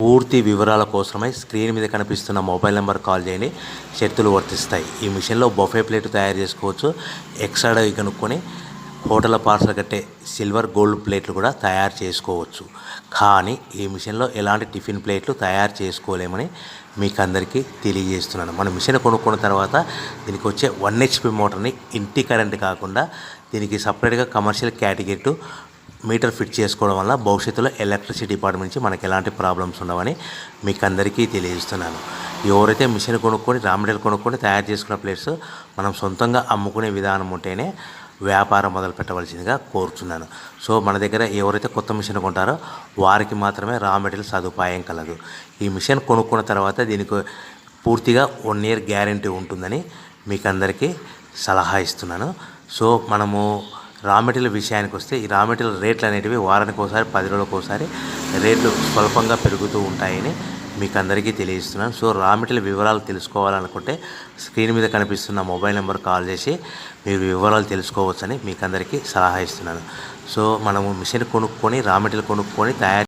పూర్తి వివరాల కోసమై స్క్రీన్ మీద కనిపిస్తున్న మొబైల్ నెంబర్ కాల్ చేయండి. షరతులు వర్తిస్తాయి. ఈ మిషన్లో బొఫే ప్లేట్ తయారు చేసుకోవచ్చు. ఎక్స్ట్రా డై కనుక్కొని హోటల్ పార్సల్ కట్టే సిల్వర్ గోల్డ్ ప్లేట్లు కూడా తయారు చేసుకోవచ్చు. కానీ ఈ మిషన్లో ఎలాంటి టిఫిన్ ప్లేట్లు తయారు చేసుకోలేమని మీకు అందరికీ తెలియజేస్తున్నాను. మన మిషన్ కొనుక్కున్న తర్వాత దీనికి వచ్చే 1 HP మోటార్ని ఇంటి కరెంట్ కాకుండా దీనికి సపరేట్గా కమర్షియల్ కేటగిరీ మీటర్ ఫిట్ చేసుకోవడం వల్ల భవిష్యత్తులో ఎలక్ట్రిసిటీ డిపార్ట్మెంట్ నుంచి మనకి ఎలాంటి ప్రాబ్లమ్స్ ఉండవని మీకు అందరికీ తెలియజేస్తున్నాను. ఎవరైతే మిషన్ కొనుక్కొని రా మెటీరియల్ కొనుక్కొని తయారు చేసుకున్న ప్లేట్స్ మనం సొంతంగా అమ్ముకునే విధానం ఉంటేనే వ్యాపారం మొదలు పెట్టవలసిందిగా కోరుతున్నాను. సో మన దగ్గర ఎవరైతే కొత్త మిషన్ కొంటారో వారికి మాత్రమే రా మెటీరియల్ సదుపాయం కలదు. ఈ మిషన్ కొనుక్కున్న తర్వాత దీనికి పూర్తిగా 1 year గ్యారంటీ ఉంటుందని మీకు అందరికీ సలహా ఇస్తున్నాను. సో మనము రా మెటీరియల్ విషయానికి వస్తే ఈ రా మెటీరియల్ రేట్లు అనేటివి వారానికి ఒకసారి 10 రోజులకు ఒకసారి రేట్లు స్వల్పంగా పెరుగుతూ ఉంటాయని మీకు అందరికీ తెలియజేస్తున్నాను. సో రా మెటీరియల్ వివరాలు తెలుసుకోవాలనుకుంటే స్క్రీన్ మీద కనిపిస్తున్న మొబైల్ నెంబర్ కాల్ చేసి మీరు వివరాలు తెలుసుకోవచ్చని మీకు అందరికీ సలహా ఇస్తున్నాను. సో మనము మిషన్ కొనుక్కొని రా మెటీరియల్ కొనుక్కొని తయారు